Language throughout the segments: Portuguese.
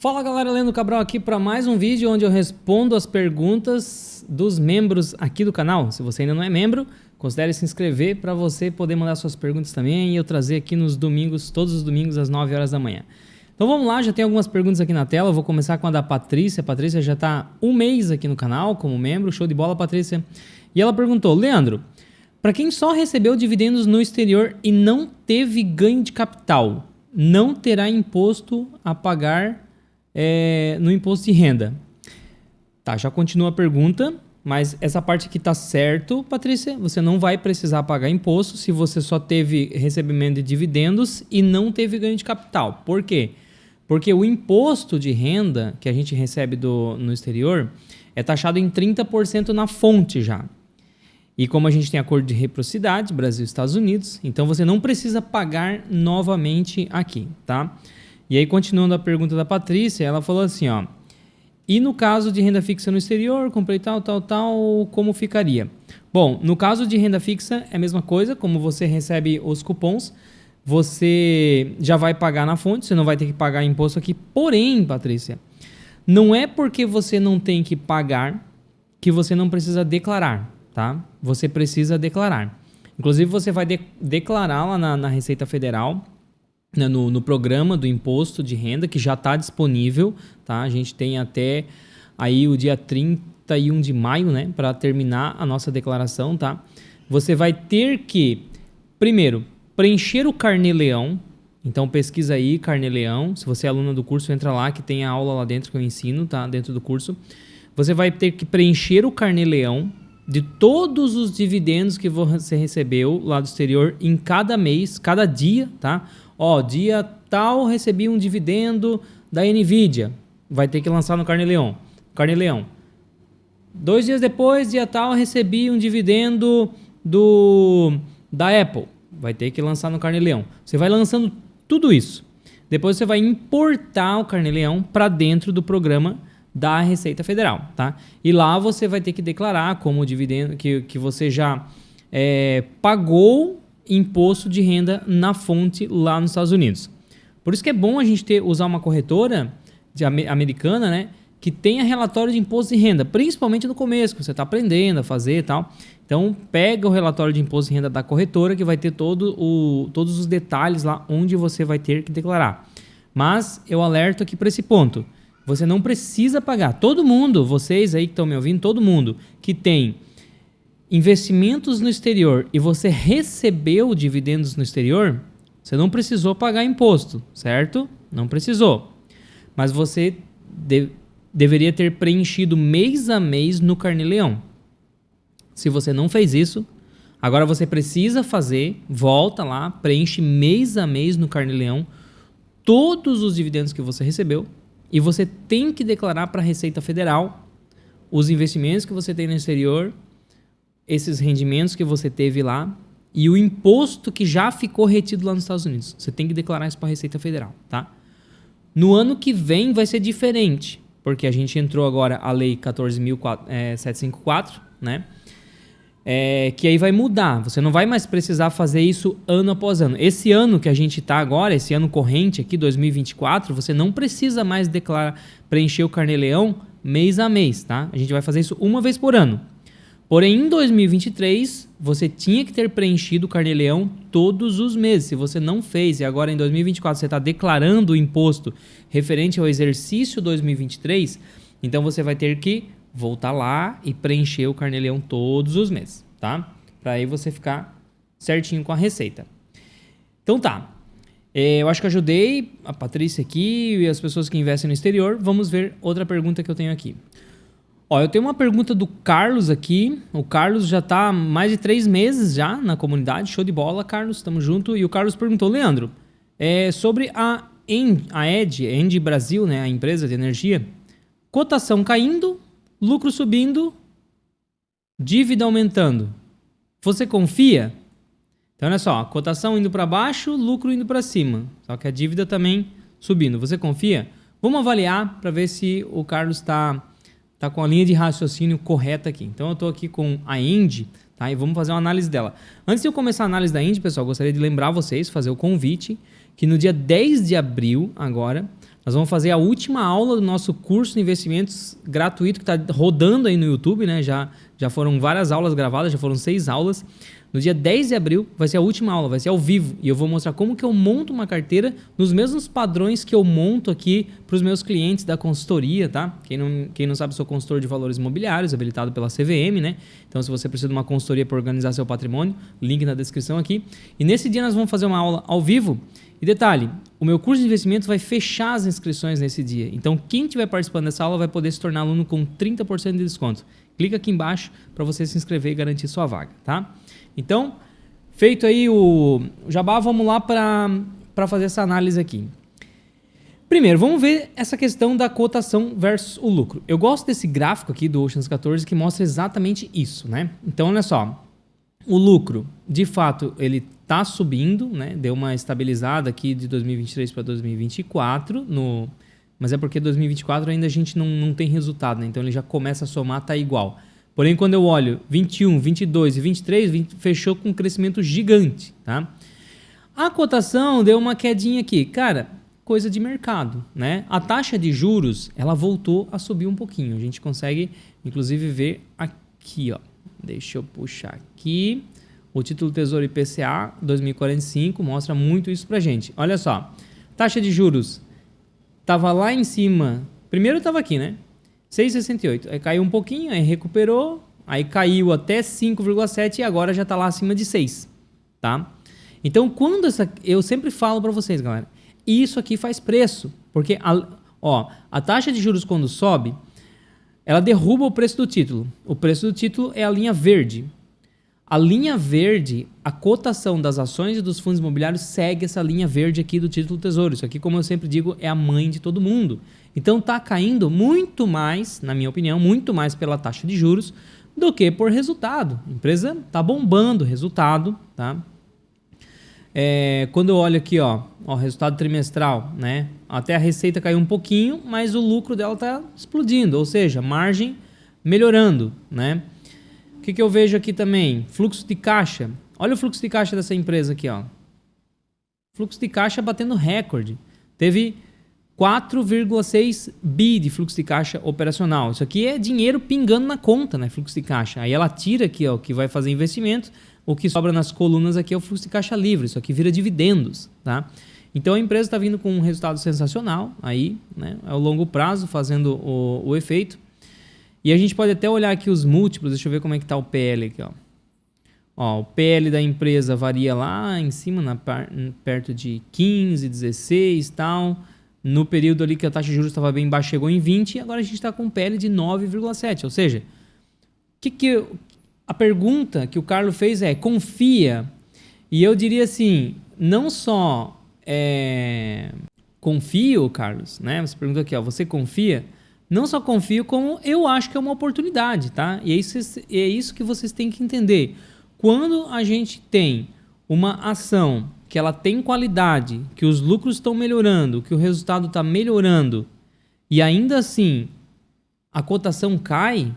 Fala galera, Leandro Cabral aqui para mais um vídeo onde eu respondo as perguntas dos membros aqui do canal. Se você ainda não é membro, considere se inscrever para você poder mandar suas perguntas também e eu trazer aqui nos domingos, todos os domingos às 9 horas da manhã. Então vamos lá, já tem algumas perguntas aqui na tela, eu vou começar com a da Patrícia. A Patrícia já está um mês aqui no canal como membro, show de bola Patrícia. E ela perguntou, Leandro, para quem só recebeu dividendos no exterior e não teve ganho de capital, não terá imposto a pagar no imposto de renda? Tá, já continua a pergunta, mas essa parte aqui tá certo, Patrícia. Você não vai precisar pagar imposto se você só teve recebimento de dividendos e não teve ganho de capital. Por quê? Porque o imposto de renda que a gente recebe no exterior é taxado em 30% na fonte já. E como a gente tem acordo de reciprocidade, Brasil e Estados Unidos, então você não precisa pagar novamente aqui, tá? E aí, continuando a pergunta da Patrícia, ela falou assim, ó, e no caso de renda fixa no exterior, comprei tal, como ficaria? Bom, no caso de renda fixa é a mesma coisa, como você recebe os cupons, você já vai pagar na fonte, você não vai ter que pagar imposto aqui. Porém, Patrícia, não é porque você não tem que pagar que você não precisa declarar, tá? Você precisa declarar. Inclusive, você vai declarar lá na Receita Federal, no programa do imposto de renda, que já está disponível, tá? A gente tem até aí o dia 31 de maio, né, para terminar a nossa declaração, tá? Você vai ter que, primeiro, preencher o Carnê-Leão. Então pesquisa aí, Carnê-Leão. Se você é aluna do curso, entra lá que tem a aula lá dentro que eu ensino, tá? Dentro do curso. Você vai ter que preencher o Carnê-Leão de todos os dividendos que você recebeu lá do exterior em cada mês, cada dia, tá? Ó, dia tal recebi um dividendo da Nvidia, vai ter que lançar no Carnê-Leão. Carnê-Leão. 2 dias depois, dia tal, recebi um dividendo da Apple, vai ter que lançar no Carnê-Leão. Você vai lançando tudo isso. Depois você vai importar o Carnê-Leão para dentro do programa da Receita Federal, tá? E lá você vai ter que declarar como dividendo que você já pagou imposto de renda na fonte lá nos Estados Unidos. Por isso que é bom a gente usar uma corretora americana, né, que tenha relatório de imposto de renda, principalmente no começo, que você está aprendendo a fazer e tal. Então, pega o relatório de imposto de renda da corretora, que vai ter todos os detalhes lá onde você vai ter que declarar. Mas eu alerto aqui para esse ponto. Você não precisa pagar. Todo mundo, vocês aí que estão me ouvindo, todo mundo que tem investimentos no exterior e você recebeu dividendos no exterior, você não precisou pagar imposto, certo? Não precisou. Mas você deveria ter preenchido mês a mês no Carnê-Leão. Se você não fez isso, agora você precisa fazer, volta lá, preenche mês a mês no Carnê-Leão todos os dividendos que você recebeu e você tem que declarar para a Receita Federal os investimentos que você tem no exterior, esses rendimentos que você teve lá e o imposto que já ficou retido lá nos Estados Unidos. Você tem que declarar isso para a Receita Federal, tá? No ano que vem vai ser diferente, porque a gente entrou agora a Lei 14.754, né? Que aí vai mudar. Você não vai mais precisar fazer isso ano após ano. Esse ano que a gente está agora, esse ano corrente aqui, 2024, você não precisa mais preencher o Carnê-Leão mês a mês, tá? A gente vai fazer isso uma vez por ano. Porém, em 2023, você tinha que ter preenchido o Carnê-Leão todos os meses. Se você não fez e agora em 2024 você está declarando o imposto referente ao exercício 2023, então você vai ter que voltar lá e preencher o Carnê-Leão todos os meses, tá? Para aí você ficar certinho com a receita. Então tá. Eu acho que ajudei a Patrícia aqui e as pessoas que investem no exterior. Vamos ver outra pergunta que eu tenho aqui. Ó, eu tenho uma pergunta do Carlos aqui. O Carlos já está há mais de 3 meses já na comunidade. Show de bola, Carlos. Estamos juntos. E o Carlos perguntou, Leandro, sobre a ENGIE Brasil, né, a empresa de energia, cotação caindo, lucro subindo, dívida aumentando. Você confia? Então, olha só, cotação indo para baixo, lucro indo para cima. Só que a dívida também subindo. Você confia? Vamos avaliar para ver se o Carlos está com a linha de raciocínio correta aqui. Então, eu estou aqui com a ENGIE, tá? E vamos fazer uma análise dela. Antes de eu começar a análise da ENGIE, pessoal, gostaria de lembrar vocês, fazer o convite, que no dia 10 de abril, agora, Nós vamos fazer a última aula do nosso curso de investimentos gratuito que está rodando aí no YouTube, né? Já foram várias aulas gravadas, já foram 6 aulas. No dia 10 de abril vai ser a última aula, vai ser ao vivo. E eu vou mostrar como que eu monto uma carteira nos mesmos padrões que eu monto aqui para os meus clientes da consultoria, tá? Quem não sabe, sou consultor de valores imobiliários, habilitado pela CVM, né? Então, se você precisa de uma consultoria para organizar seu patrimônio, link na descrição aqui. E nesse dia nós vamos fazer uma aula ao vivo. E detalhe, o meu curso de investimentos vai fechar as inscrições nesse dia. Então, quem estiver participando dessa aula vai poder se tornar aluno com 30% de desconto. Clica aqui embaixo para você se inscrever e garantir sua vaga, tá? Então, feito aí o jabá, vamos lá para fazer essa análise aqui. Primeiro, vamos ver essa questão da cotação versus o lucro. Eu gosto desse gráfico aqui do Oceans 14 que mostra exatamente isso, né? Então, olha só, o lucro, de fato, ele está subindo, né? Deu uma estabilizada aqui de 2023 para 2024, mas é porque 2024 ainda a gente não tem resultado, né? Então ele já começa a somar, tá igual. Porém, quando eu olho 21, 22 e 23, fechou com um crescimento gigante, tá? A cotação deu uma quedinha aqui. Cara, coisa de mercado, né? A taxa de juros, ela voltou a subir um pouquinho. A gente consegue, inclusive, ver aqui, ó. Deixa eu puxar aqui. O título Tesouro IPCA 2045 mostra muito isso pra gente. Olha só, taxa de juros estava lá em cima. Primeiro estava aqui, né? 6,68. Aí caiu um pouquinho, aí recuperou, aí caiu até 5,7 e agora já está lá acima de 6, tá? Então, eu sempre falo para vocês, galera, isso aqui faz preço, porque a taxa de juros quando sobe, ela derruba o preço do título. O preço do título é a linha verde. A linha verde, a cotação das ações e dos fundos imobiliários segue essa linha verde aqui do título Tesouro. Isso aqui, como eu sempre digo, é a mãe de todo mundo. Então está caindo muito mais, na minha opinião, muito mais pela taxa de juros do que por resultado. A empresa está bombando resultado, tá? Quando eu olho aqui, ó, resultado trimestral, né? Até a receita caiu um pouquinho, mas o lucro dela está explodindo, ou seja, margem melhorando, né? O que eu vejo aqui também? Fluxo de caixa. Olha o fluxo de caixa dessa empresa aqui, ó. Fluxo de caixa batendo recorde. Teve 4,6 bi de fluxo de caixa operacional. Isso aqui é dinheiro pingando na conta, né? Fluxo de caixa. Aí ela tira aqui, ó, que vai fazer investimento. O que sobra nas colunas aqui é o fluxo de caixa livre. Isso aqui vira dividendos, tá? Então a empresa está vindo com um resultado sensacional aí, né? Ao longo prazo, fazendo o efeito. E a gente pode até olhar aqui os múltiplos. Deixa eu ver como é que está o PL aqui, ó. O PL da empresa varia lá em cima, perto de 15, 16 e tal. No período ali que a taxa de juros estava bem baixa, chegou em 20 e agora a gente está com um PL de 9,7. Ou seja, a pergunta que o Carlos fez é, confia? E eu diria assim, não só confio, Carlos, né? Você perguntou aqui, ó, você confia? Não só confio, como eu acho que é uma oportunidade, tá? E é isso que vocês têm que entender. Quando a gente tem uma ação que ela tem qualidade, que os lucros estão melhorando, que o resultado está melhorando, e ainda assim a cotação cai,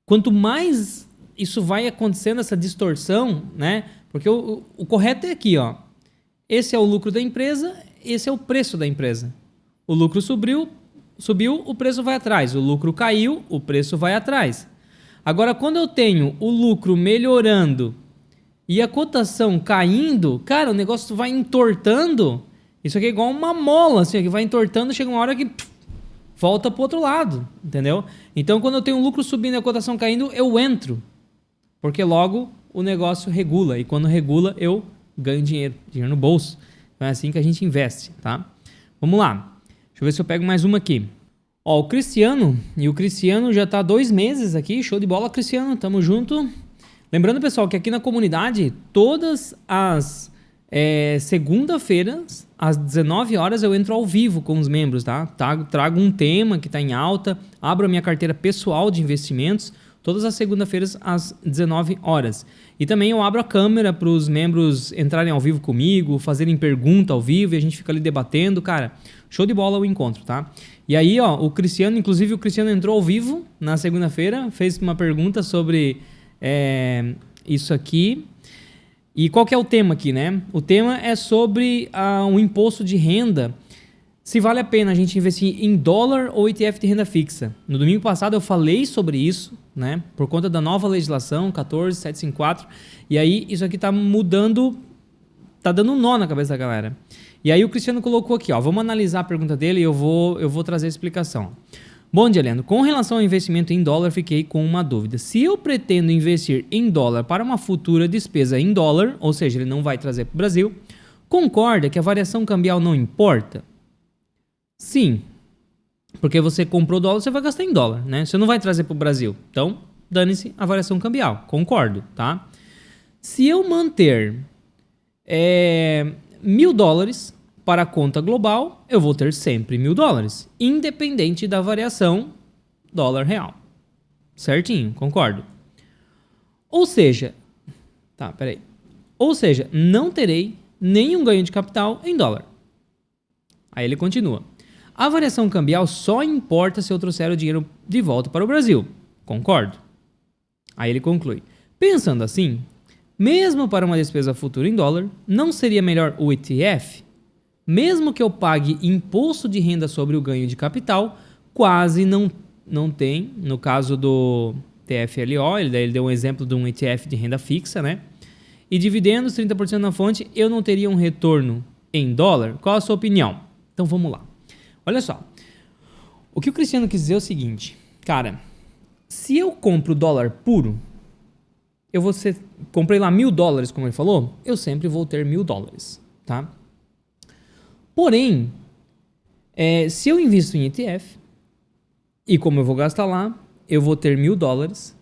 quanto mais isso vai acontecendo, essa distorção, né? Porque o correto é aqui, ó. Esse é o lucro da empresa, esse é o preço da empresa. O lucro subiu, o preço vai atrás. O lucro caiu, o preço vai atrás. Agora, quando eu tenho o lucro melhorando e a cotação caindo, cara, o negócio vai entortando. Isso aqui é igual uma mola, assim, que vai entortando, chega uma hora que volta para o outro lado, entendeu? Então, quando eu tenho o lucro subindo e a cotação caindo, eu entro. Porque logo o negócio regula. E quando regula, eu ganho dinheiro no bolso. Então é assim que a gente investe, tá? Vamos lá. Deixa eu ver se eu pego mais uma aqui. Ó, o Cristiano já está há 2 meses aqui. Show de bola, Cristiano. Tamo junto. Lembrando, pessoal, que aqui na comunidade, todas as segunda-feiras, às 19 horas, eu entro ao vivo com os membros, tá? Trago um tema que está em alta, abro a minha carteira pessoal de investimentos, todas as segunda-feiras às 19 horas. E também eu abro a câmera para os membros entrarem ao vivo comigo, fazerem pergunta ao vivo e a gente fica ali debatendo. Cara, show de bola o encontro, tá? E aí, ó, o Cristiano entrou ao vivo na segunda-feira, fez uma pergunta sobre isso aqui. E qual que é o tema aqui, né? O tema é sobre o imposto de renda se vale a pena a gente investir em dólar ou ETF de renda fixa. No domingo passado eu falei sobre isso, né? Por conta da nova legislação 14754. E aí isso aqui tá mudando, tá dando um nó na cabeça da galera. E aí o Cristiano colocou aqui, ó, vamos analisar a pergunta dele e eu vou trazer a explicação. Bom dia, Leandro. Com relação ao investimento em dólar, fiquei com uma dúvida. Se eu pretendo investir em dólar para uma futura despesa em dólar, ou seja, ele não vai trazer para o Brasil, concorda que a variação cambial não importa? Sim, porque você comprou dólar, você vai gastar em dólar, né? Você não vai trazer para o Brasil. Então, dane-se a variação cambial. Concordo, tá? Se eu manter $1.000 para a conta global, eu vou ter sempre $1.000, independente da variação dólar-real. Certinho, concordo. Ou seja, não terei nenhum ganho de capital em dólar. Aí ele continua. A variação cambial só importa se eu trouxer o dinheiro de volta para o Brasil. Concordo. Aí ele conclui. Pensando assim, mesmo para uma despesa futura em dólar, não seria melhor o ETF? Mesmo que eu pague imposto de renda sobre o ganho de capital, quase não tem. No caso do TFLO, ele deu um exemplo de um ETF de renda fixa, né? E dividendos, 30% na fonte, eu não teria um retorno em dólar? Qual a sua opinião? Então vamos lá. Olha só. O que o Cristiano quis dizer é o seguinte. Cara, se eu compro dólar puro, comprei lá $1.000, como ele falou, eu sempre vou ter $1.000, tá? Porém, se eu invisto em ETF, e como eu vou gastar lá, eu vou ter $1.000,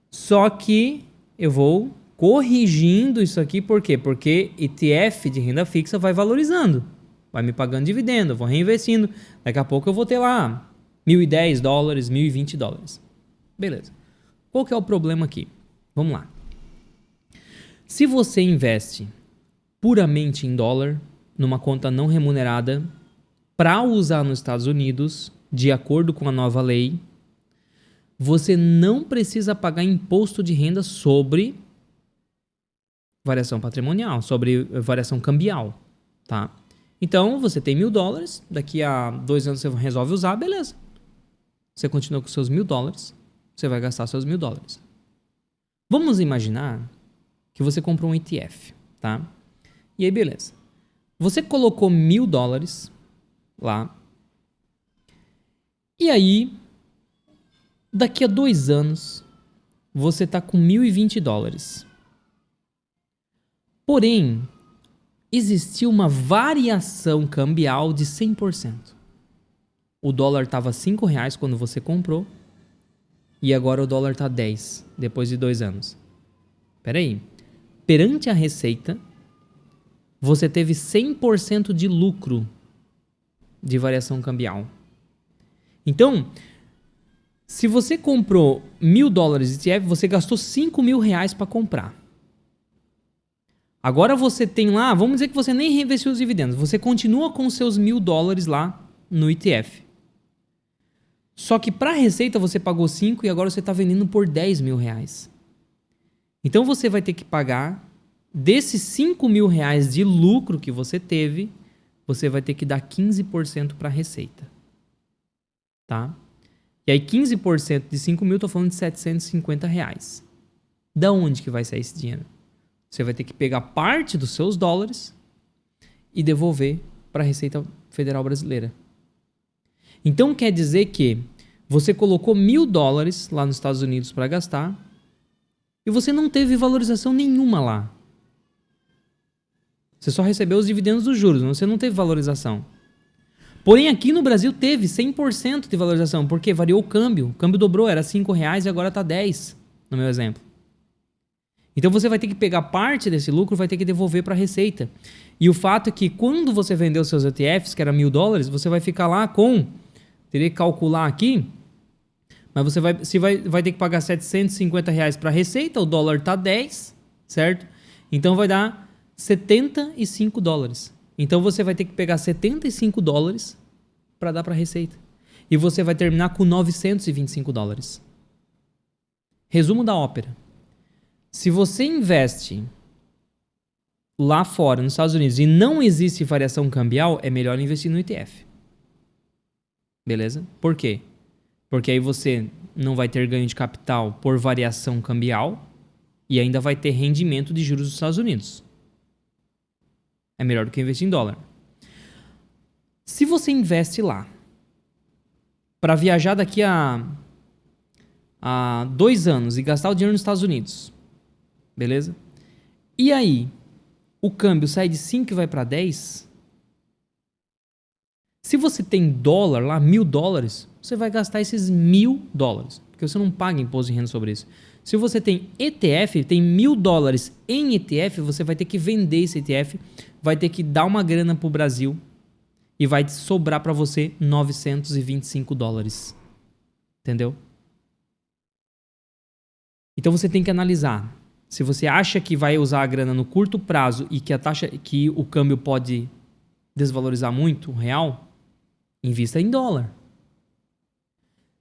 só que eu vou corrigindo isso aqui, por quê? Porque ETF de renda fixa vai valorizando, vai me pagando dividendo, eu vou reinvestindo, daqui a pouco eu vou ter lá $1.010, $1.020. Beleza. Qual que é o problema aqui? Vamos lá. Se você investe puramente em dólar, numa conta não remunerada, para usar nos Estados Unidos, de acordo com a nova lei, você não precisa pagar imposto de renda sobre variação patrimonial, sobre variação cambial, tá? Então, você tem $1.000, daqui a 2 anos você resolve usar, beleza. Você continua com seus $1.000, você vai gastar seus $1.000. Vamos imaginar que você comprou um ETF, tá? E aí, beleza. Você colocou $1.000 lá. E aí, daqui a 2 anos, você tá com $1.020. Porém, existiu uma variação cambial de 100%. O dólar estava R$5 quando você comprou e agora o dólar está 10 depois de 2 anos. Espera aí. Perante a receita, você teve 100% de lucro de variação cambial. Então, se você comprou $1.000 de ETF, você gastou R$5.000 para comprar. Agora você tem lá, vamos dizer que você nem reinvestiu os dividendos, você continua com seus $1.000 lá no ETF. Só que para a receita você pagou 5 e agora você está vendendo por R$10.000. Então você vai ter que pagar, desses R$5.000 de lucro que você teve, você vai ter que dar 15% para a receita. Tá? E aí 15% de 5.000, estou falando de R$750. Da onde que vai sair esse dinheiro? Você vai ter que pegar parte dos seus dólares e devolver para a Receita Federal Brasileira. Então quer dizer que você colocou $1.000 lá nos Estados Unidos para gastar e você não teve valorização nenhuma lá. Você só recebeu os dividendos dos juros, você não teve valorização. Porém, aqui no Brasil teve 100% de valorização, porque variou o câmbio dobrou, era R$5 e agora está 10, no meu exemplo. Então você vai ter que pegar parte desse lucro, vai ter que devolver para a Receita. E o fato é que quando você vendeu seus ETFs, que era $1.000, você vai ficar lá com... Teria que calcular aqui, mas você vai ter que pagar R$750 para a Receita, o dólar está 10, certo? Então vai dar $75. Então você vai ter que pegar $75 para dar para a Receita. E você vai terminar com $925. Resumo da ópera. Se você investe lá fora, nos Estados Unidos, e não existe variação cambial, é melhor investir no ETF. Beleza? Por quê? Porque aí você não vai ter ganho de capital por variação cambial e ainda vai ter rendimento de juros dos Estados Unidos. É melhor do que investir em dólar. Se você investe lá para viajar daqui a 2 anos e gastar o dinheiro nos Estados Unidos, beleza? E aí, o câmbio sai de 5 e vai para 10. Se você tem dólar lá, $1.000, você vai gastar esses $1.000, porque você não paga imposto de renda sobre isso. Se você tem ETF, tem $1.000 em ETF, você vai ter que vender esse ETF, vai ter que dar uma grana pro Brasil e vai sobrar para você $925. Entendeu? Então você tem que analisar. Se você acha que vai usar a grana no curto prazo e que a taxa, que o câmbio pode desvalorizar muito, o real, invista em dólar.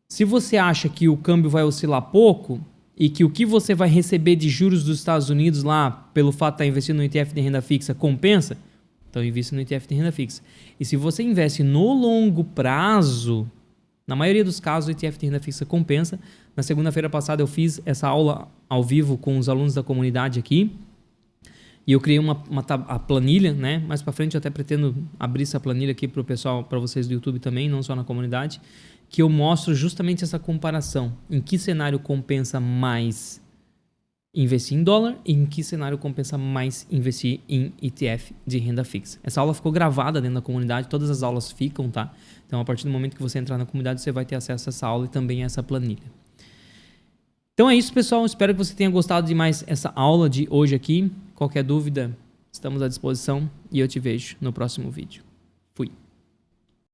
Se você acha que o câmbio vai oscilar pouco e que o que você vai receber de juros dos Estados Unidos lá, pelo fato de estar investindo no ETF de renda fixa, compensa, então invista no ETF de renda fixa. E se você investe no longo prazo, na maioria dos casos o ETF de renda fixa compensa. Na segunda-feira passada eu fiz essa aula ao vivo com os alunos da comunidade aqui. E eu criei a planilha, né? Mais para frente eu até pretendo abrir essa planilha aqui para o pessoal, para vocês do YouTube também, não só na comunidade, que eu mostro justamente essa comparação. Em que cenário compensa mais investir em dólar e em que cenário compensa mais investir em ETF de renda fixa. Essa aula ficou gravada dentro da comunidade, todas as aulas ficam, tá? Então, a partir do momento que você entrar na comunidade, você vai ter acesso a essa aula e também a essa planilha. Então é isso, pessoal. Espero que você tenha gostado de mais essa aula de hoje aqui. Qualquer dúvida, estamos à disposição e eu te vejo no próximo vídeo. Fui!